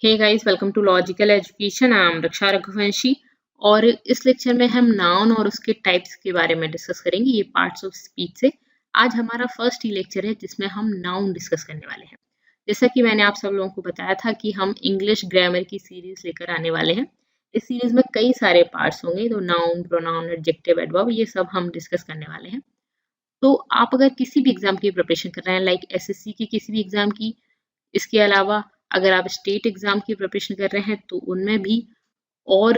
Hey guys, welcome to Logical Education. I am Raksha Raghuvanshi और इस lecture में हम नाउन और उसके टाइप्स के बारे में डिस्कस करेंगे। ये पार्ट्स ऑफ स्पीच से आज हमारा फर्स्ट ही लेक्चर है जिसमें हम नाउन डिस्कस करने वाले हैं। जैसा कि मैंने आप सब लोगों को बताया था कि हम इंग्लिश ग्रामर की सीरीज लेकर आने वाले हैं। इस सीरीज में कई सारे पार्ट्स होंगे, तो नाउन, प्रोनाउन, एडजेक्टिव, एडवर्ब, ये सब हम डिस्कस करने वाले हैं। तो आप अगर किसी भी एग्जाम की प्रिपरेशन कर रहे हैं, लाइक एसएससी की किसी भी एग्जाम की, इसके अलावा अगर आप स्टेट एग्जाम की प्रिपरेशन कर रहे हैं तो उनमें भी, और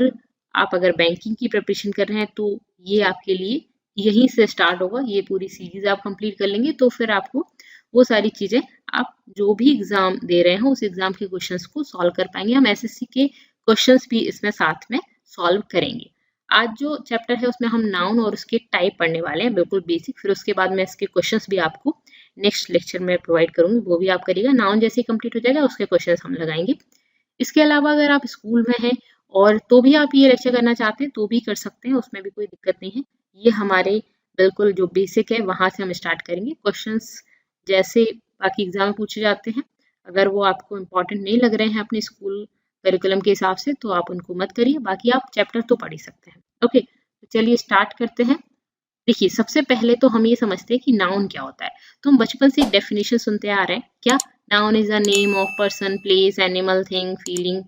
आप अगर बैंकिंग की प्रिपरेशन कर रहे हैं तो ये आपके लिए यहीं से स्टार्ट होगा। ये पूरी सीरीज आप कंप्लीट कर लेंगे तो फिर आपको वो सारी चीजें, आप जो भी एग्जाम दे रहे हैं उस एग्जाम के क्वेश्चंस को सॉल्व कर पाएंगे। हम एसएससी के क्वेश्चंस भी इसमें साथ में सॉल्व करेंगे। आज जो चैप्टर है उसमें हम नाउन और उसके टाइप पढ़ने वाले हैं, बिल्कुल बेसिक। फिर उसके बाद में इसके क्वेश्चंस भी आपको नेक्स्ट लेक्चर में प्रोवाइड करूंगी, वो भी आप करिएगा। नाउन जैसे ही कंप्लीट हो जाएगा उसके क्वेश्चंस हम लगाएंगे। इसके अलावा अगर आप स्कूल में हैं और तो भी आप ये लेक्चर करना चाहते हैं तो भी कर सकते हैं, उसमें भी कोई दिक्कत नहीं है। ये हमारे बिल्कुल जो बेसिक है वहां से हम स्टार्ट करेंगे। क्वेश्चंस जैसे बाकी एग्जाम में पूछे जाते हैं, अगर वो आपको इम्पोर्टेंट नहीं लग रहे हैं अपने स्कूल करिकुलम के हिसाब से तो आप उनको मत करिए, बाकी आप चैप्टर तो पढ़ ही सकते हैं। ओके, तो चलिए स्टार्ट करते हैं। देखिए, सबसे पहले तो हम ये समझते हैं कि नाउन क्या होता है। तो हम बचपन से एक डेफिनेशन सुनते आ रहे हैं, क्या? Noun is a name of person, place, animal, thing, feeling.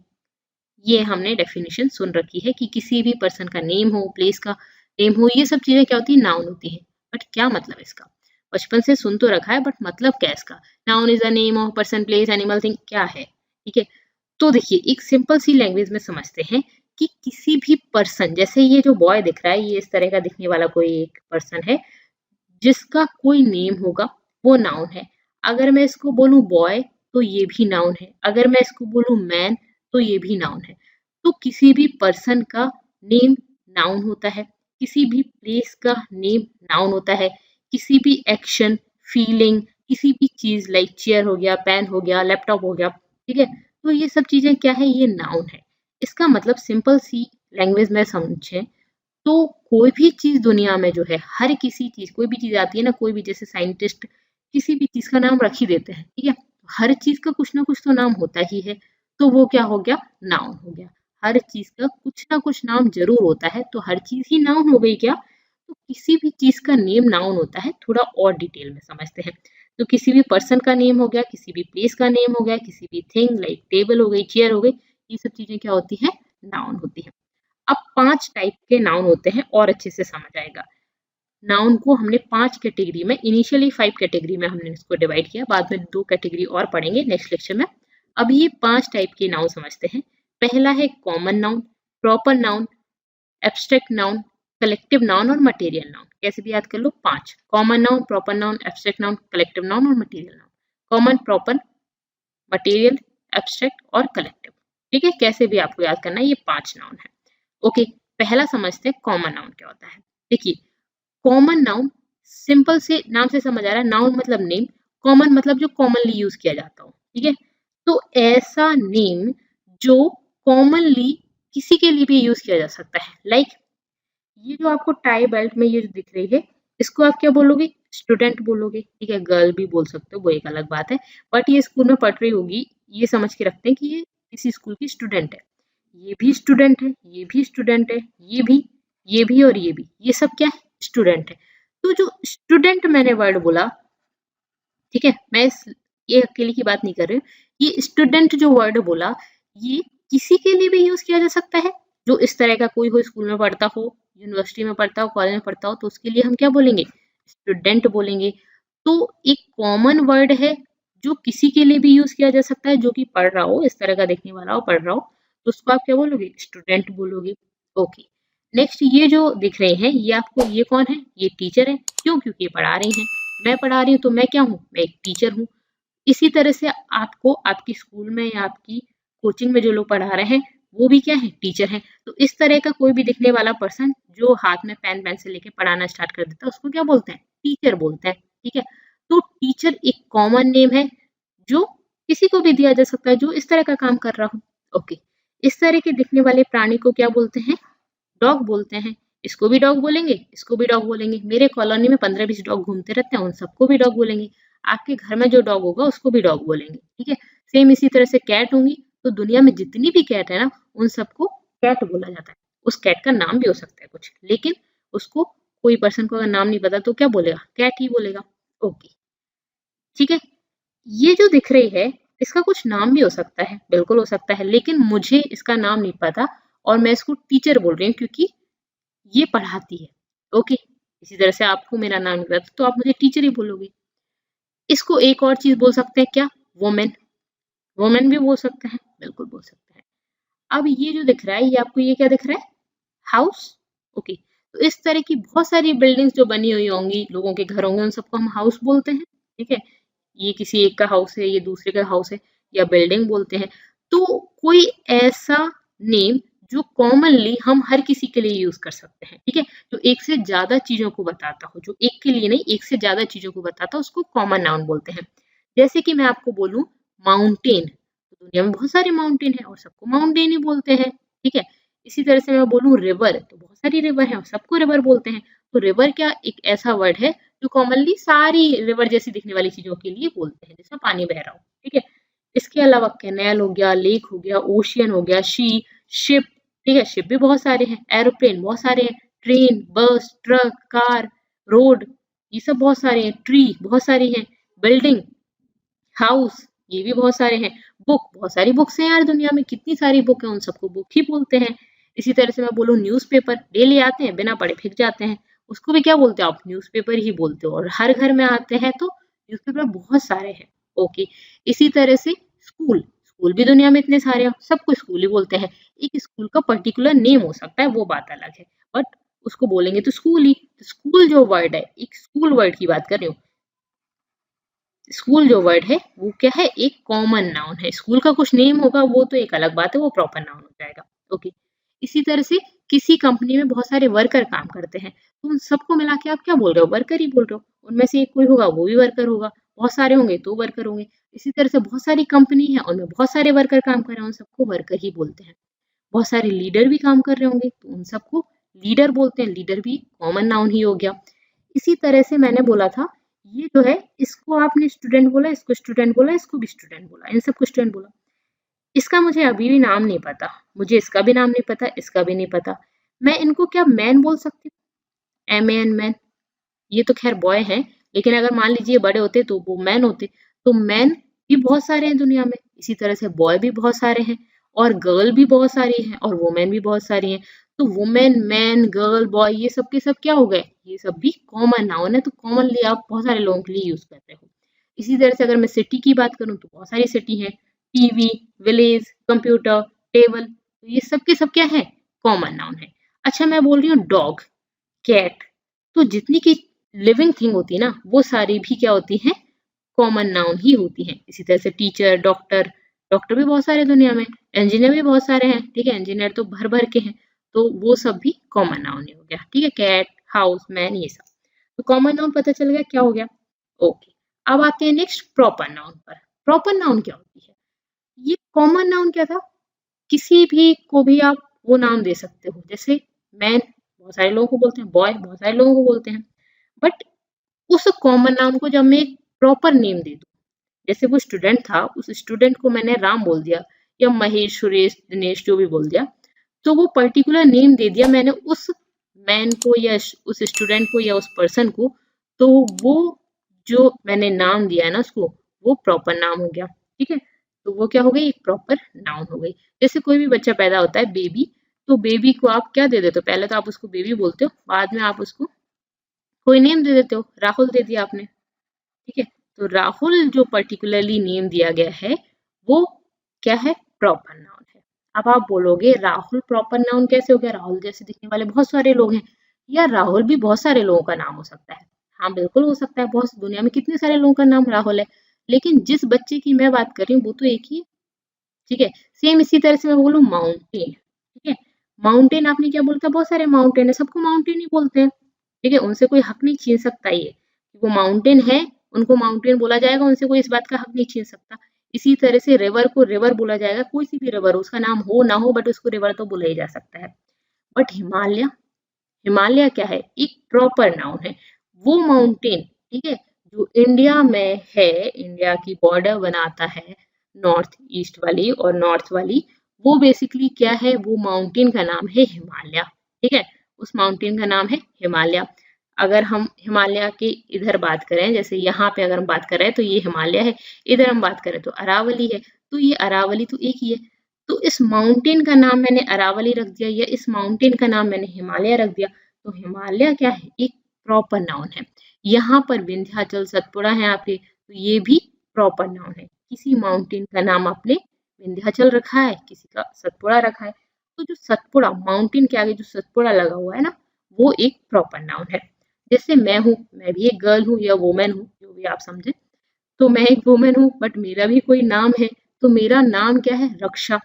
ये हमने डेफिनेशन सुन रखी है कि किसी भी पर्सन का नेम हो, प्लेस का नेम हो, ये सब चीजें क्या होती है? नाउन होती है। बट क्या मतलब इसका? बचपन से सुन तो रखा है, बट मतलब क्या इसका? Noun is a name of person, place, animal, thing, क्या है? ठीक है, तो देखिए एक सिंपल सी लैंग्वेज में समझते हैं कि किसी भी पर्सन, जैसे ये जो बॉय दिख रहा है, ये इस तरह का दिखने वाला कोई एक पर्सन है जिसका कोई नेम होगा, वो नाउन है। अगर मैं इसको बोलूं बॉय तो ये भी नाउन है, अगर मैं इसको बोलूं मैन तो ये भी नाउन है। तो किसी भी पर्सन का नेम नाउन होता है, किसी भी प्लेस का नेम नाउन होता है, किसी भी एक्शन, फीलिंग, किसी भी चीज लाइक चेयर हो गया, पेन हो गया, लैपटॉप हो गया, ठीक है, तो ये सब चीजें क्या है? ये नाउन है। इसका मतलब सिंपल सी लैंग्वेज में समझें तो कोई भी चीज दुनिया में जो है, हर किसी चीज, कोई भी चीज आती है ना, कोई भी, जैसे साइंटिस्ट किसी भी चीज का नाम रख ही देते हैं, ठीक है, हर चीज का कुछ ना कुछ तो नाम होता ही है, तो वो क्या हो गया? नाउन हो गया। हर चीज का कुछ ना कुछ नाम जरूर होता है, तो हर चीज ही नाउन हो गई क्या? तो किसी भी चीज का नेम नाउन होता है। थोड़ा और डिटेल में समझते हैं, तो किसी भी पर्सन का नेम हो गया, किसी भी प्लेस का नेम हो गया, किसी भी थिंग लाइक टेबल हो गई, चेयर हो गई, ये सब चीजें क्या होती है? नाउन होती है। अब 5 टाइप के नाउन होते हैं और अच्छे से समझ आएगा। नाउन को हमने 5 कैटेगरी में, इनिशियली 5 कैटेगरी में हमने इसको डिवाइड किया, बाद में 2 कैटेगरी और पढ़ेंगे नेक्स्ट लेक्चर में। अब ये 5 टाइप के नाउन समझते हैं। पहला है common noun, proper noun, abstract noun, collective noun और मटेरियल नाउन। कैसे भी याद कर लो, 5: common noun, proper noun, abstract noun, collective noun और material noun. Common, proper, material, abstract और कलेक्टिव। ठीक है, कैसे भी आपको याद करना है, ये 5 नाउन है। ओके, पहला समझते हैं कॉमन नाउन क्या होता है। देखिए, कॉमन नाउन सिंपल से नाम से समझ आ रहा है, नाउन मतलब नेम, कॉमन मतलब जो कॉमनली यूज किया जाता हो, ठीक है, तो ऐसा नेम जो कॉमनली किसी के लिए भी यूज किया जा सकता है। लाइक ये जो आपको टाई बेल्ट में ये जो दिख रही है, इसको आप क्या बोलोगे? स्टूडेंट बोलोगे, ठीक है, गर्ल भी बोल सकते हो, वो एक अलग बात है, बट ये स्कूल में पढ़ रही होगी, ये समझ के रखते हैं कि ये किसी स्कूल की स्टूडेंट है। ये भी स्टूडेंट है, ये भी स्टूडेंट है, ये भी, ये भी और ये भी, ये सब क्या है? स्टूडेंट है। तो जो स्टूडेंट मैंने वर्ड बोला, ठीक है, मैं ये अकेले की बात नहीं कर रही हूँ, ये स्टूडेंट जो वर्ड बोला, ये किसी के लिए भी यूज किया जा सकता है। जो इस तरह का कोई हो, स्कूल में पढ़ता हो, यूनिवर्सिटी में पढ़ता हो, कॉलेज में पढ़ता हो, तो उसके लिए हम क्या बोलेंगे? स्टूडेंट बोलेंगे। तो एक कॉमन वर्ड है जो किसी के लिए भी यूज किया जा सकता है, जो कि पढ़ रहा हो, इस तरह का देखने वाला हो, पढ़ रहा हो, तो उसको आप क्या बोलोगे? स्टूडेंट बोलोगे। ओके, नेक्स्ट ये जो दिख रहे हैं, ये आपको, ये कौन है? ये टीचर है। क्यों? क्योंकि ये पढ़ा रही हैं। मैं पढ़ा रही हूँ तो मैं क्या हूँ? मैं एक टीचर हूँ। इसी तरह से आपको आपकी स्कूल में या आपकी कोचिंग में जो लोग पढ़ा रहे हैं वो भी क्या है? टीचर हैं। तो इस तरह का कोई भी दिखने वाला पर्सन जो हाथ में पेन पेंसिल लेके पढ़ाना स्टार्ट कर देता है, उसको क्या बोलते हैं? टीचर बोलते हैं। ठीक है, तो टीचर एक कॉमन नेम है जो किसी को भी दिया जा सकता है जो इस तरह का काम कर रहा हो। ओके, इस तरह के दिखने वाले प्राणी को क्या बोलते हैं? डॉग बोलते हैं। इसको भी डॉग बोलेंगे, इसको भी डॉग बोलेंगे। मेरे कॉलोनी में 15-20 डॉग घूमते रहते हैं, उन सबको भी डॉग बोलेंगे। आपके घर में जो डॉग होगा उसको भी डॉग बोलेंगे। ठीक है, सेम इसी तरह से कैट होंगी तो दुनिया में जितनी भी कैट है ना, उन सबको कैट बोला जाता है। उस कैट का नाम भी हो सकता है कुछ, लेकिन उसको कोई पर्सन को अगर नाम नहीं पता तो क्या बोलेगा, कैट ही बोलेगा। ओके, ठीक है। ये जो दिख रही है, इसका कुछ नाम भी हो सकता है, बिल्कुल हो सकता है, लेकिन मुझे इसका नाम नहीं पता और मैं इसको टीचर बोल रही हूँ क्योंकि ये पढ़ाती है। ओके, इसी तरह से आपको मेरा नाम नहीं पता तो आप मुझे टीचर ही बोलोगे। इसको एक और चीज बोल सकते हैं क्या, वुमेन। वुमेन भी बोल सकते हैं, बिल्कुल बोल सकते हैं। अब ये जो दिख रहा है, ये आपको ये क्या दिख रहा है, हाउस। ओके, तो इस तरह की बहुत सारी बिल्डिंग्स जो बनी हुई होंगी, लोगों के घर होंगे, उन सबको हम हाउस बोलते हैं। ठीक है, ये किसी एक का हाउस है, ये दूसरे का हाउस है, या बिल्डिंग बोलते हैं। तो कोई ऐसा नेम जो कॉमनली हम हर किसी के लिए यूज कर सकते हैं, ठीक है, जो एक से ज्यादा चीजों को बताता हो, जो एक के लिए नहीं, एक से ज्यादा चीजों को बताता हो, उसको कॉमन नाउन बोलते हैं। जैसे कि मैं आपको बोलूं माउंटेन, तो दुनिया में बहुत सारे माउंटेन है और सबको माउंटेन ही बोलते हैं। ठीक है, इसी तरह से मैं बोलूं रिवर, तो बहुत सारी रिवर है और सबको रिवर बोलते हैं। तो रिवर क्या एक ऐसा वर्ड है जो कॉमनली सारी रिवर जैसी दिखने वाली चीजों के लिए बोलते हैं, जैसे पानी बह रहा हो। ठीक है, इसके अलावा कैनेल हो गया, लेक हो गया, ओशियन हो गया, शिप। ठीक है, शिप भी बहुत सारे हैं, एरोप्लेन बहुत सारे हैं, ट्रेन, बस, ट्रक, कार, रोड, ये सब बहुत सारे हैं, ट्री बहुत सारी हैं, बिल्डिंग, हाउस, ये भी बहुत सारे हैं, बुक, बहुत सारी बुक्स हैं यार, दुनिया में कितनी सारी बुक है, उन सबको बुक ही बोलते हैं। इसी तरह से मैं बोलूँ न्यूज़पेपर, डेली आते हैं, बिना पढ़े फेंक जाते हैं, उसको भी क्या बोलते हो आप, न्यूज़पेपर ही बोलते हो। और हर घर में आते हैं तो न्यूज़पेपर बहुत सारे हैं। ओके, इसी तरह से स्कूल, स्कूल भी दुनिया में इतने सारे हैं, सबको स्कूल ही बोलते हैं। एक स्कूल का पर्टिकुलर नेम हो सकता है, वो बात अलग है, बट उसको बोलेंगे तो स्कूल ही। तो स्कूल जो वर्ड है, एक स्कूल वर्ड की बात कर रही हूँ, स्कूल जो वर्ड है वो क्या है, एक कॉमन नाउन है। स्कूल का कुछ नेम होगा वो तो एक अलग बात है, वो प्रॉपर नाउन हो जाएगा। ओके, इसी तरह से किसी कंपनी में बहुत सारे वर्कर काम करते हैं, तो उन सबको मिला के आप क्या बोल रहे हो, वर्कर ही बोल रहे हो। उनमें से एक कोई होगा वो भी वर्कर होगा, बहुत सारे होंगे तो वर्कर होंगे। इसी तरह से बहुत सारी कंपनी है, उनमें बहुत सारे वर्कर काम कर रहे हैं, उन सबको वर्कर ही बोलते हैं। बहुत सारे लीडर भी काम कर रहे होंगे तो उन सबको लीडर बोलते हैं, लीडर भी कॉमन नाउन ही हो गया। इसी तरह से मैंने बोला था, ये जो है इसको आपने स्टूडेंट बोला, इसको स्टूडेंट बोला, इसको भी स्टूडेंट बोला, इन सबको स्टूडेंट बोला। इसका मुझे अभी भी नाम नहीं पता, मुझे इसका भी नाम नहीं पता, इसका भी नहीं पता। मैं इनको क्या मैन बोल सकती हूँ, एम एन मैन। ये तो खैर बॉय है, लेकिन अगर मान लीजिए बड़े होते तो वो मैन होते। तो मैन भी बहुत सारे हैं दुनिया में, इसी तरह से बॉय भी बहुत सारे हैं, और गर्ल भी बहुत सारी हैं, और वुमेन भी बहुत सारी हैं। तो वुमेन, मैन, गर्ल, बॉय, ये सब के सब क्या हो गए, ये सब भी कॉमन नाउन है। तो कॉमनली आप बहुत सारे लोगों के लिए यूज करते हो। इसी तरह से अगर मैं सिटी की बात करूं तो बहुत सारी सिटी हैं, टीवी, विलेज, कंप्यूटर, टेबल, तो ये सब के सब क्या है, कॉमन नाउन है। अच्छा, मैं बोल रही हूँ डॉग, कैट, तो जितनी की लिविंग थिंग होती है ना, वो सारी भी क्या होती हैं, कॉमन नाउन ही होती हैं। इसी तरह से टीचर, डॉक्टर, डॉक्टर भी बहुत सारे दुनिया में, इंजीनियर भी बहुत सारे हैं। ठीक है, इंजीनियर तो भर भर के हैं, तो वो सब भी कॉमन नाउन ही हो गया। ठीक है, कैट, हाउस, मैन, ये सब तो कॉमन नाउन पता चल गया क्या हो गया। ओके, अब आते हैं नेक्स्ट प्रॉपर नाउन पर। प्रॉपर नाउन क्या होती है, ये कॉमन नाउन क्या था, किसी भी को भी आप वो नाम दे सकते हो। जैसे मैन बहुत सारे लोगों को बोलते हैं, बॉय बहुत सारे लोगों को बोलते हैं, बट उस कॉमन नाउन को जब मैं एक प्रॉपर नेम दे दूं, जैसे वो स्टूडेंट था, उस स्टूडेंट को मैंने राम बोल दिया, या महेश, सुरेश, दिनेश, जो भी बोल दिया, तो वो पर्टिकुलर नेम दे दिया मैंने उस मैन को, या उस स्टूडेंट को, या उस पर्सन को। तो वो जो मैंने नाम दिया है ना उसको, वो प्रॉपर नाम हो गया। ठीक है, तो वो क्या हो गई, एक प्रॉपर नाउन हो गई। जैसे कोई भी बच्चा पैदा होता है, बेबी, तो बेबी को आप क्या दे देते हो, पहले तो आप उसको बेबी बोलते हो, बाद में आप उसको कोई नेम दे देते हो, राहुल दे दिया आपने। ठीक है, तो राहुल जो पर्टिकुलरली नेम दिया गया है, वो क्या है, प्रॉपर नाउन है। अब आप बोलोगे राहुल प्रॉपर नाउन कैसे हो गया, राहुल जैसे दिखने वाले बहुत सारे लोग हैं, या राहुल भी बहुत सारे लोगों का नाम हो सकता है। हाँ बिल्कुल हो सकता है, बहुत दुनिया में कितने सारे लोगों का नाम राहुल है, लेकिन जिस बच्चे की मैं बात कर रही हूँ वो तो एक ही है। ठीक है, सेम इसी तरह से मैं बोलूँ माउंटेन। ठीक है, माउंटेन आपने क्या बोला था, बहुत सारे माउंटेन है, सबको माउंटेन ही बोलते हैं। ठीक है, उनसे कोई हक नहीं छीन सकता ये, वो माउंटेन है, उनको माउंटेन बोला जाएगा, उनसे कोई इस बात का हक नहीं छीन सकता। इसी तरह से रिवर को रिवर बोला जाएगा, कोई सी भी रिवर, उसका नाम हो ना हो, बट उसको रिवर तो बोला ही जा सकता है। बट हिमालय, हिमालय क्या है, एक प्रॉपर नाउन है। वो माउंटेन, ठीक है, जो इंडिया में है, इंडिया की बॉर्डर बनाता है, नॉर्थ ईस्ट वाली और नॉर्थ वाली, वो बेसिकली क्या है, वो माउंटेन का नाम है हिमालय। ठीक है, उस माउंटेन का नाम है हिमालय। अगर हम हिमालय के इधर बात करें, जैसे यहाँ पे अगर हम बात कर रहे हैं तो ये हिमालय है, इधर हम बात करें तो अरावली है, तो ये अरावली तो एक ही है। तो इस माउंटेन का नाम मैंने अरावली रख दिया या इस माउंटेन का नाम मैंने हिमालय रख दिया, तो हिमालय क्या है, एक प्रॉपर नाउन है। यहाँ पर विंध्याचल सतपुड़ा है आपके, तो ये भी प्रॉपर नाउन है। किसी माउंटेन का नाम आपने विंध्याचल रखा है, किसी का सतपुड़ा रखा है, तो जो सतपुड़ा माउंटेन के आगे जो सतपुड़ा लगा हुआ है ना, वो एक प्रॉपर नाउन है। जैसे मैं हूँ, मैं भी एक गर्ल हूँ या वुमेन हूँ, जो भी आप समझे, तो मैं एक वुमेन हूँ बट मेरा भी कोई नाम है, तो मेरा नाम क्या है, रक्षा।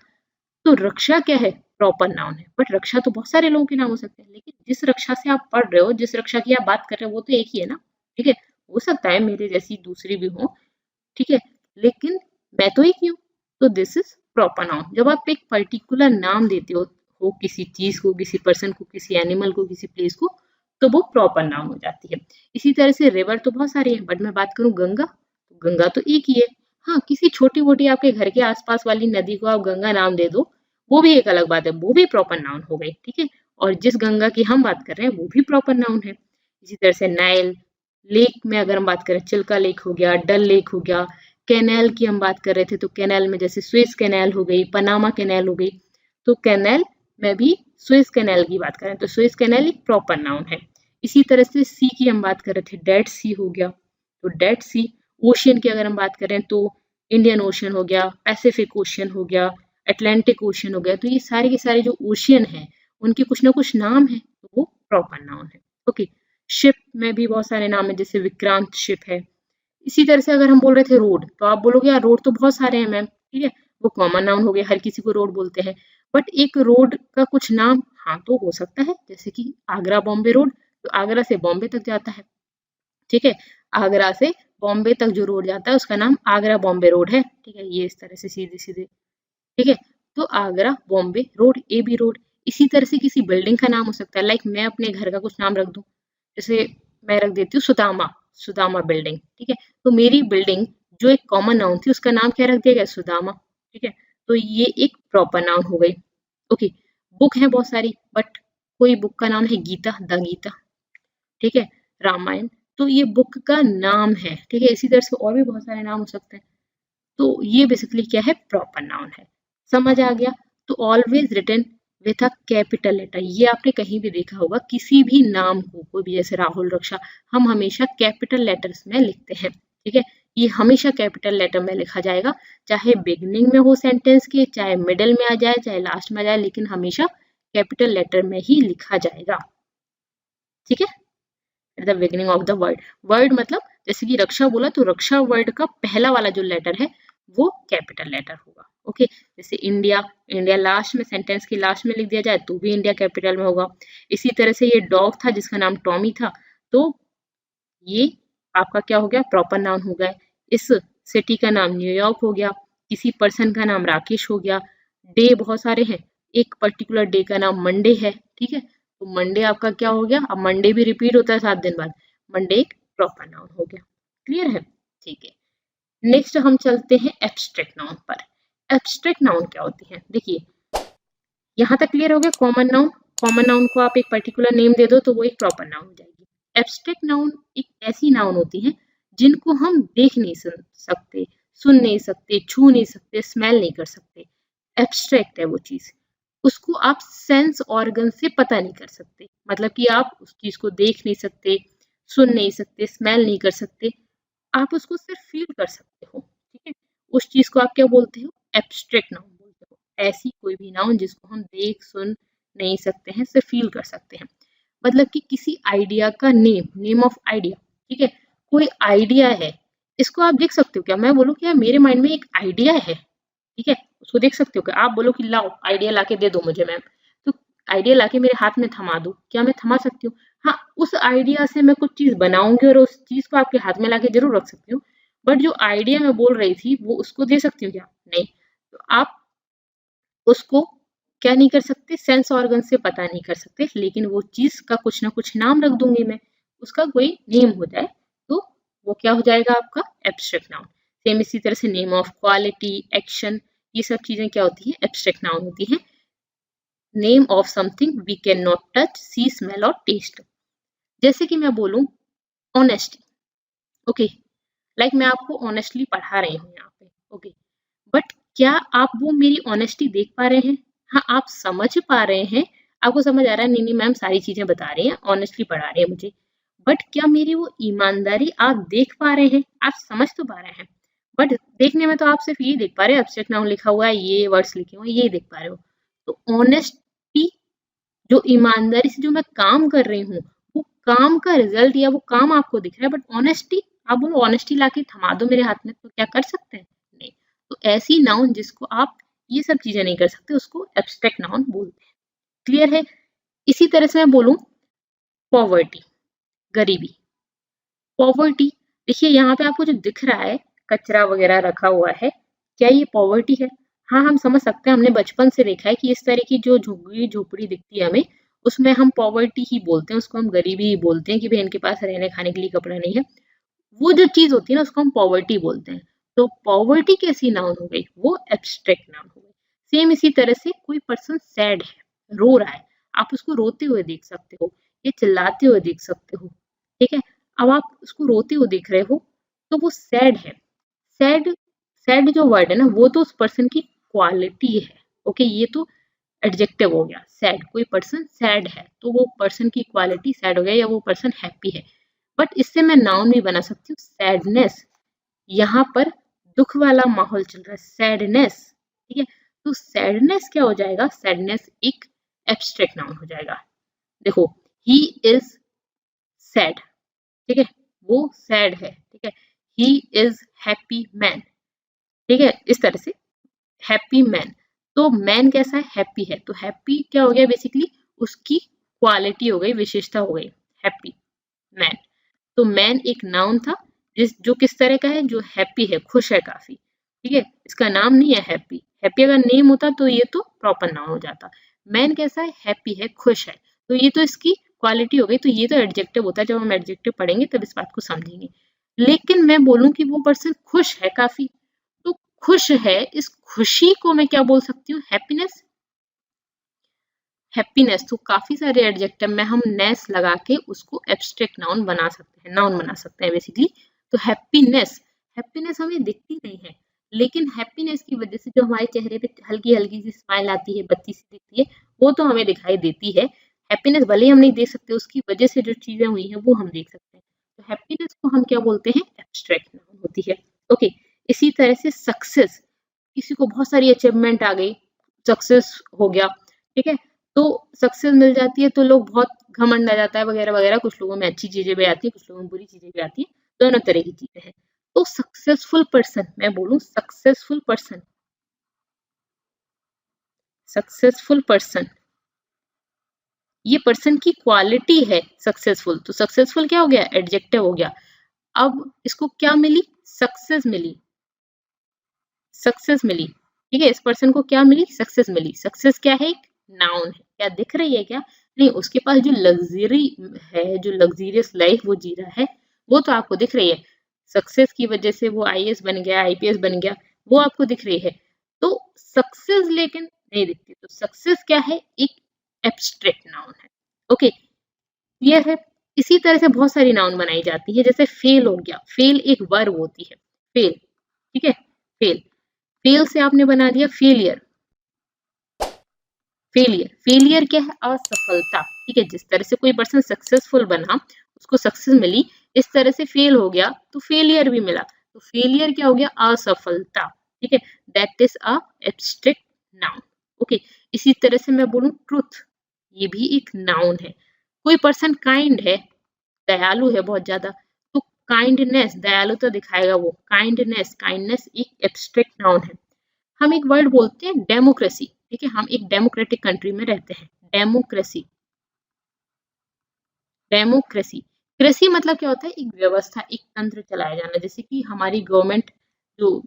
तो रक्षा क्या है, प्रॉपर नाउन है। बट रक्षा तो बहुत सारे लोगों के नाम हो सकते हैं, लेकिन जिस रक्षा से आप पढ़ रहे हो, जिस रक्षा की आप बात कर रहे हो, वो तो एक ही है ना। ठीक है, हो सकता है मेरे जैसी दूसरी भी हो, ठीक है, लेकिन मैं तो एक ही हूँ, तो दिस इज प्रॉपर नाउन। जब आप एक पर्टिकुलर नाम देते हो किसी चीज को, किसी पर्सन को, किसी एनिमल को, किसी प्लेस को, तो वो प्रॉपर नाउन हो जाती है। इसी तरह से रिवर तो बहुत सारी है, बट मैं बात करूँ गंगा, तो गंगा तो एक ही है। हाँ, किसी छोटी मोटी आपके घर के आसपास वाली नदी को आप गंगा नाम दे दो, वो भी एक अलग बात है, वो भी प्रॉपर नाउन हो गई। ठीक है, और जिस गंगा की हम बात कर रहे हैं वो भी प्रॉपर नाउन है। इसी तरह से नाइल, लेक में अगर हम बात करें, चिल्का लेक हो गया, डल लेक हो गया, कैनाल की हम बात कर रहे थे, तो कैनाल में जैसे स्विस कैनाल हो गई, पनामा कैनाल हो गई, तो कैनाल में भी स्विस कैनाल की बात करें तो स्विस कैनाल एक प्रॉपर नाउन है। इसी तरह से सी की हम बात कर रहे थे, डेड सी हो गया, तो डेड सी। ओशियन की अगर हम बात करें तो इंडियन ओशियन हो गया, पैसिफिक ओशियन हो गया, अटलांटिक ओशियन हो गया, तो ये सारे के सारे जो ओशियन है उनके कुछ ना कुछ नाम है, तो वो प्रॉपर नाउन है। ओके, शिप में भी बहुत सारे नाम है, जैसे विक्रांत शिप है। इसी तरह से अगर हम बोल रहे थे रोड, तो आप बोलोगे यार रोड तो बहुत सारे हैं मैम, ठीक है, वो कॉमन नाउन हो गए, हर किसी को रोड बोलते हैं, बट एक रोड का कुछ नाम हाँ तो हो सकता है, जैसे कि आगरा बॉम्बे रोड, तो आगरा से बॉम्बे तक जाता है। ठीक है, आगरा से बॉम्बे तक जो रोड जाता है उसका नाम आगरा बॉम्बे रोड है। ठीक है, ये इस तरह से सीधे सीधे, ठीक है, तो Agra Bombay road, A B road. इसी तरह से किसी बिल्डिंग का नाम हो सकता है, लाइक मैं अपने घर का कुछ नाम रख दूं, जैसे मैं रख देती हूँ सुदामा, सुदामा बिल्डिंग। ठीक है, तो मेरी बिल्डिंग जो एक कॉमन नाउन थी उसका नाम क्या रख दिया गया, सुदामा। ठीक है, तो ये एक प्रॉपर नाउन हो गई। ओके, बुक है बहुत सारी, बट कोई बुक का नाम है गीता, द गीता। ठीक है, रामायण, तो ये बुक का नाम है। ठीक है, इसी तरह से और भी बहुत सारे नाम हो सकते हैं, तो ये बेसिकली क्या है, प्रॉपर नाउन है। समझ आ गया। तो always written with a capital letter, ये आपने कहीं भी देखा होगा, किसी भी नाम को, कोई भी जैसे राहुल, रक्षा, हम हमेशा कैपिटल लेटर्स में लिखते हैं। ठीक है, ये हमेशा कैपिटल लेटर में लिखा जाएगा, चाहे बिगनिंग में हो सेंटेंस के, चाहे मिडल में आ जाए, चाहे लास्ट में आ जाए, लेकिन हमेशा कैपिटल लेटर में ही लिखा जाएगा। ठीक है, at the beginning of the word, word मतलब जैसे कि रक्षा बोला, तो रक्षा वर्ड का पहला वाला जो लेटर है वो कैपिटल लेटर होगा। ओके, जैसे इंडिया, इंडिया लास्ट में, सेंटेंस के लास्ट में लिख दिया जाए तो भी इंडिया कैपिटल में होगा। इसी तरह से ये डॉग था जिसका नाम टॉमी था, तो ये आपका क्या हो गया, प्रॉपर नाउन हो गया। इस सिटी का नाम न्यूयॉर्क हो गया, किसी पर्सन का नाम राकेश हो गया। डे बहुत सारे हैं, एक पर्टिकुलर डे का नाम मंडे है। ठीक है, तो मंडे आपका क्या हो गया, अब मंडे भी रिपीट होता है 7 दिन बाद, मंडे एक प्रॉपर नाउन हो गया। क्लियर है, ठीक है। नेक्स्ट हम चलते हैं एब्स्ट्रैक्ट नाउन पर। एब्स्ट्रैक्ट नाउन क्या होती है, देखिए यहाँ तक क्लियर हो गया। कॉमन नाउन, कॉमन नाउन को आप एक पर्टिकुलर नेम दे दो तो वो एक प्रॉपर नाउन हो जाएगी। एब्स्ट्रैक्ट नाउन एक ऐसी नाउन होती है जिनको हम देख नहीं सकते, सुन नहीं सकते, छू नहीं सकते, स्मेल नहीं कर सकते। एब्स्ट्रैक्ट है वो चीज, उसको आप सेंस ऑर्गन से पता नहीं कर सकते, मतलब कि आप उस चीज को देख नहीं सकते, सुन नहीं सकते, स्मेल नहीं कर सकते, आप उसको सिर्फ फील कर सकते हो। ठीक है, उस चीज को आप क्या बोलते हो, एब्स्ट्रैक्ट नाउन बोलते हो। ऐसी कोई भी नाउन जिसको हम देख सुन नहीं सकते हैं, सिर्फ फील कर सकते हैं। मतलब कि किसी आइडिया का नेम, नेम ऑफ आइडिया। ठीक है, कोई आइडिया है, इसको आप देख सकते हो क्या, मैं बोलूँ क्या मेरे माइंड में एक आइडिया है, ठीक है, उसको देख सकते हो क्या, आप बोलो कि लाओ आइडिया लाके दे दो मुझे मैम, तो आइडिया लाके मेरे हाथ में थमा दो, क्या मैं थमा सकती हूँ, हाँ उस आइडिया से मैं कुछ चीज बनाऊंगी और उस चीज को आपके हाथ में लाके जरूर रख सकती हूँ, बट जो आइडिया मैं बोल रही थी वो उसको दे सकती हूँ क्या, नहीं। तो आप उसको क्या नहीं कर सकते, सेंस ऑर्गन से पता नहीं कर सकते, लेकिन वो चीज का कुछ ना कुछ नाम रख दूंगी मैं, उसका कोई नेम हो जाए तो वो क्या हो जाएगा आपका एब्स्ट्रैक्ट नाउन। सेम इसी तरह से नेम ऑफ क्वालिटी, एक्शन, ये सब चीजें क्या होती है, एब्स्ट्रैक्ट नाउन होती है। Name of something we can not touch, see, smell और टेस्ट। जैसे कि मैं बोलूं ऑनेस्टी, ओके, लाइक मैं आपको ऑनेस्टली पढ़ा रही हूँ यहाँ पे, ओके, बट क्या आप वो मेरी ऑनेस्टी देख पा रहे हैं? हाँ, आप समझ पा रहे हैं, आपको समझ आ रहा है, नहीं नहीं मैम सारी चीजें बता रही हैं, ऑनेस्टली पढ़ा रही है मुझे, बट क्या मेरी वो ईमानदारी आप देख पा रहे हैं? आप समझ तो पा रहे हैं, बट देखने में तो आप सिर्फ ये देख पा रहे हैं, एब्स्ट्रैक्ट नाउन लिखा हुआ है, ये वर्ड्स लिखे हुए हैं, ये देख पा रहे हो। तो ऑनेस्टी, जो ईमानदारी से जो मैं काम कर रही हूँ, वो काम का रिजल्ट या वो काम आपको दिख रहा है, बट ऑनेस्टी, आप बोलो ऑनेस्टी लाके थमा दो मेरे हाथ में, तो क्या कर सकते हैं? नहीं। तो ऐसी नाउन जिसको आप ये सब चीजें नहीं कर सकते, उसको एब्स्ट्रैक्ट नाउन बोलते हैं। क्लियर है? इसी तरह से मैं बोलूं पॉवर्टी, गरीबी। पॉवर्टी, देखिए यहाँ पे आपको जो दिख रहा है कचरा वगैरह रखा हुआ है, क्या ये पॉवर्टी है? हाँ, हम समझ सकते हैं, हमने बचपन से देखा है कि इस तरह की जो झुग्गी झोपड़ी दिखती है हमें, उसमें हम पॉवर्टी ही बोलते हैं, उसको हम गरीबी ही बोलते हैं कि भाई इनके पास रहने खाने के लिए कपड़ा नहीं है। वो जो चीज होती है ना, उसको हम पॉवर्टी बोलते हैं। तो पॉवर्टी कैसी नाउन हो गई? वो एब्स्ट्रैक्ट नाउन हो गई। सेम इसी तरह से कोई पर्सन सैड है, रो रहा है, आप उसको रोते हुए देख सकते हो, ये चिल्लाते हुए देख सकते हो, ठीक है। अब आप उसको रोते हुए देख रहे हो, तो वो सैड है। सैड, सैड जो वर्ड है ना, वो तो उस पर्सन की क्वालिटी है, ओके, ये तो एडजेक्टिव हो गया। सैड, कोई पर्सन सैड है तो वो पर्सन की क्वालिटी सैड हो गया, या वो पर्सन हैप्पी है। बट इससे मैं नाउन भी बना सकती हूँ सैडनेस, यहाँ पर दुख वाला माहौल चल रहा है, सैडनेस, ठीक है। तो सैडनेस क्या हो जाएगा? सैडनेस एक एब्स्ट्रैक्ट नाउन हो जाएगा। देखो, ही इज सैड, ठीक है, वो सैड है, ठीक है। ही इज हैप्पी मैन, ठीक है, इस तरह से हैप्पी मैन। तो मैन कैसा है? हैप्पी है। तो हैप्पी क्या हो गया? बेसिकली उसकी क्वालिटी हो गई, विशेषता हो गई, हैप्पी मैन। तो मैन एक नाउन था, जो किस तरह का है? जो हैप्पी है, खुश है काफी, ठीक है। इसका नाम नहीं है हैप्पी, हैप्पी अगर नेम होता तो ये तो प्रॉपर नाउन हो जाता। मैन कैसा है? हैप्पी है, खुश है, तो ये तो इसकी क्वालिटी हो गई। तो ये तो एडजेक्टिव होता है, जब हम एडजेक्टिव पढ़ेंगे तब इस बात को समझेंगे। लेकिन मैं बोलूं कि वो पर्सन खुश है काफी, तो खुश है, इस खुशी को मैं क्या बोल सकती हूँ? हैप्पीनेस। हैप्पीनेस, तो काफी सारे एडजेक्टिव में हम नेस लगा के उसको एब्स्ट्रैक्ट नाउन बना सकते हैं, नाउन बना सकते हैं बेसिकली। तो हैप्पीनेस, हैप्पीनेस हमें दिखती नहीं है, लेकिन हैप्पीनेस की वजह से जो हमारे चेहरे पे हल्की हल्की सी स्माइल आती है, बत्ती सी दिखती है, वो तो हमें दिखाई देती है। हैप्पीनेस भले ही हम नहीं देख सकते, उसकी वजह से जो चीजें हुई हैं वो हम देख सकते हैं। तो हैप्पीनेस को हम क्या बोलते हैं? एब्स्ट्रैक्ट नाउन होती है, ओके। इसी तरह से सक्सेस, किसी को बहुत सारी अचीवमेंट आ गई, सक्सेस हो गया, ठीक है, तो सक्सेस मिल जाती है तो लोग बहुत घमंड आ जाता है वगैरह वगैरह, कुछ लोगों में अच्छी चीजें भी आती है, कुछ लोगों में बुरी चीजें भी आती है, दोनों तरह की चीजें हैं। तो सक्सेसफुल पर्सन, मैं बोलूं सक्सेसफुल पर्सन, सक्सेसफुल पर्सन, ये पर्सन की क्वालिटी है सक्सेसफुल। तो सक्सेसफुल क्या हो गया? एडजेक्टिव हो गया। अब इसको क्या मिली? सक्सेस मिली, सक्सेस मिली, ठीक है, इस पर्सन को क्या मिली? सक्सेस मिली। सक्सेस क्या है? एक नाउन है। क्या दिख रही है? क्या नहीं, उसके पास जो लग्जरी है, जो लग्जरियस लाइफ वो जी रहा है, वो तो आपको दिख रही है। सक्सेस की वजह से वो आईएएस बन गया, आईपीएस बन गया, वो आपको दिख रही है। तो सक्सेस लेकिन नहीं दिखती। तो सक्सेस क्या है? एक एब्स्ट्रैक्ट नाउन है, ओके, क्लियर है। इसी तरह से बहुत सारी नाउन बनाई जाती है, जैसे फेल हो गया, फेल एक वर्ब होती है, फेल, ठीक है, फेल, फेल से आपने बना दिया फेलियर। फेलियर, फेलियर क्या है? असफलता, ठीक है। जिस तरह से कोई पर्सन सक्सेसफुल बना, उसको सक्सेस मिली, इस तरह से फेल हो गया तो फेलियर भी मिला। तो फेलियर क्या हो गया? असफलता, ठीक है। That is a abstract noun, okay. इसी तरह से मैं बोलूं ट्रुथ, ये भी एक नाउन है। कोई पर्सन काइंड है, दयालु है बहुत ज्यादा, तो काइंडनेस, दयालुता दिखाएगा वो, काइंडनेस, काइंडनेस एक एब्स्ट्रैक्ट नाउन है। हम एक वर्ड बोलते हैं डेमोक्रेसी, ठीक है, हम एक डेमोक्रेटिक कंट्री में रहते हैं, डेमोक्रेसी, डेमोक्रेसी, कृषि मतलब क्या होता है? एक व्यवस्था, एक तंत्र चलाया जाना, जैसे कि हमारी गवर्नमेंट जो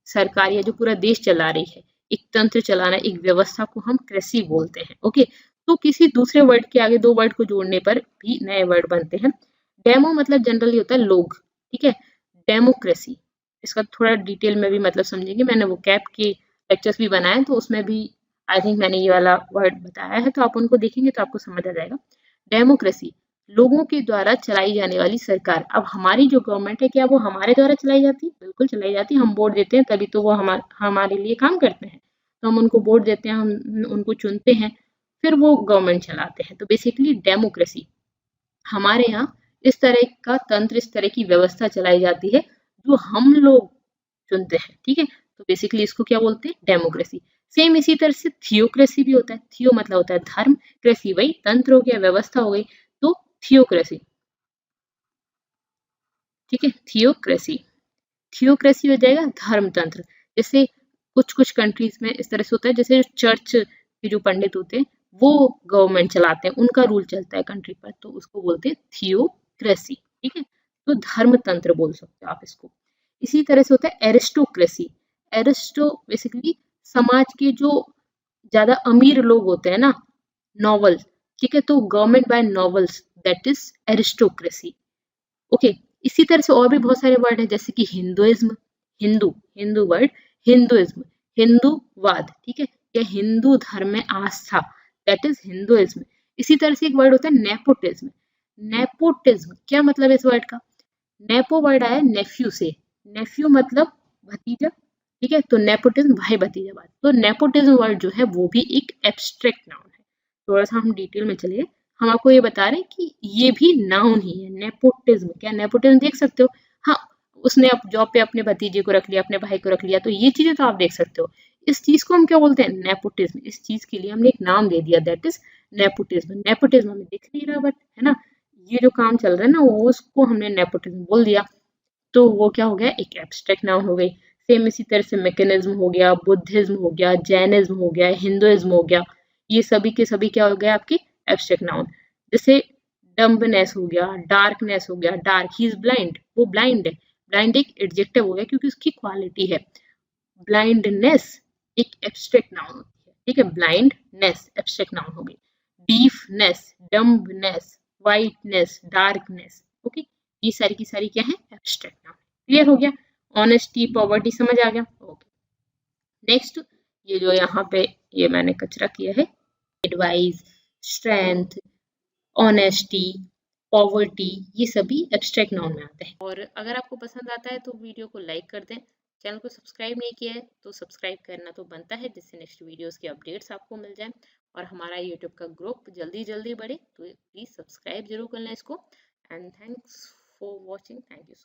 सरकार या जो पूरा देश चला रही है, एक तंत्र चलाना, एक व्यवस्था को हम कृषि बोलते हैं, ओके। तो किसी दूसरे वर्ड के आगे दो वर्ड को जोड़ने पर भी नए वर्ड बनते हैं। डेमो मतलब जनरली होता है लोग, ठीक है, डेमोक्रेसी, इसका थोड़ा डिटेल में भी मतलब समझेंगे। मैंने वो कैप के लेक्चर्स भी बनाए तो उसमें भी आई थिंक मैंने ये वाला वर्ड बताया है, तो आप उनको देखेंगे तो आपको समझ आ जाएगा। डेमोक्रेसी, लोगों के द्वारा चलाई जाने वाली सरकार। अब हमारी जो गवर्नमेंट है, क्या वो हमारे द्वारा चलाई जाती है? बिल्कुल चलाई जाती है। हम वोट देते हैं तभी तो वो हमारे लिए काम करते हैं। तो हम उनको वोट देते हैं, हम उनको चुनते हैं, फिर वो गवर्नमेंट चलाते हैं। तो बेसिकली डेमोक्रेसी, हमारे यहाँ इस तरह का तंत्र, इस तरह की व्यवस्था चलाई जाती है जो हम लोग चुनते हैं। ठीक है, तो बेसिकली इसको क्या बोलते हैं? डेमोक्रेसी। सेम इसी तरह से थियोक्रेसी भी होता है। थियो मतलब होता है धर्म, कृषि वही तंत्र हो गया, व्यवस्था हो गई, तो थियोक्रेसी। ठीक है, थियोक्रेसी। थियोक्रेसी हो जाएगा धर्म तंत्र। जैसे कुछ कुछ कंट्रीज में इस तरह से होता है, जैसे चर्च के जो पंडित होते हैं वो गवर्नमेंट चलाते हैं, उनका रूल चलता है कंट्री पर, तो उसको बोलते हैं थियोक्रेसी। ठीक है, तो धर्म तंत्र बोल सकते हो आप इसको। इसी तरह से होता है एरिस्टोक्रेसी। एरिस्टो बेसिकली समाज के जो ज्यादा अमीर लोग होते हैं ना, नॉवल, ठीक है, तो government by novels, that is aristocracy. Okay, इसी तरह से और भी बहुत सारे वर्ड है, जैसे कि Hinduism, Hindu, Hindu word, Hinduism, हिंदूवाद, ठीक है, या हिंदू धर्म में आस्था, दैट इज हिंदुइज्म। इसी तरह से एक वर्ड होता है नेपोटिज्म। नेपोटिज्म क्या मतलब है इस वर्ड का? नेपो वर्ड आया नेफ्यू से, नेफ्यू मतलब भतीजा, ठीक है, तो नेपोटिज्म भाई भतीजावाद। तो नेपोटिज्म वर्ड जो है वो भी एक एब्स्ट्रैक्ट नाउन है। थोड़ा सा हम डिटेल में चलिए, हम आपको ये बता रहे हैं कि ये भी नाउन ही है। नेपोटिज्म, क्या नेपोटिज्म देख सकते हो? हाँ, उसने अब जॉब पे अपने भतीजे को रख लिया, अपने भाई को रख लिया, तो ये चीजें तो आप देख सकते हो। इस चीज को हम क्या बोलते हैं? नेपोटिज्म। इस चीज के लिए हमने एक नाम दे दिया, दैट इज नेपोटिज्म। नेपोटिज्म हमें दिख नहीं रहा बट है ना, ये जो काम चल रहा है ना वो, उसको हमने नेपोटिज्म बोल दिया, तो वो क्या हो गया? एक एब्स्ट्रैक्ट नाउन हो गई। सेम इसी तरह से मैकेनिज्म हो गया, बुद्धिज्म हो गया, जैनिज्म हो गया, हिंदुइज्म हो गया, ये सभी के सभी क्या हो गया? आपकी एब्स्ट्रैक्ट नाउन। जैसे डम्बनेस हो गया, डार्कनेस हो गया, डार्क, ही इज ब्लाइंड, वो ब्लाइंड है। ब्लाइंड एक एडजेक्टिव हो गया क्योंकि उसकी क्वालिटी है। ब्लाइंडनेस एक एब्स्ट्रैक्ट नाउन होती है, ठीक है, ब्लाइंडनेस एब्स्ट्रैक्ट नाउन हो गई। डीफनेस, डम्बनेस, वाइटनेस, डार्कनेस, ओके, ये सारी की सारी क्या है? Abstract noun. क्लियर हो गया? ऑनेस्टी, पॉवर्टी समझ आ गया? ओके, नेक्स्ट, ये जो यहाँ पे ये मैंने कचरा किया है, एडवाइस, स्ट्रेंथ, ऑनेस्टी, पॉवर्टी, ये सभी एब्स्ट्रैक्ट नाउन में आते हैं। और अगर आपको पसंद आता है तो वीडियो को लाइक कर दें। चैनल को सब्सक्राइब नहीं किया है तो सब्सक्राइब करना तो बनता है, जिससे नेक्स्ट वीडियोस की अपडेट्स आपको मिल जाए और हमारा यूट्यूब का ग्रुप जल्दी जल्दी बढ़े। तो प्लीज़ सब्सक्राइब जरूर कर लें इसको। And thanks for watching, thank you so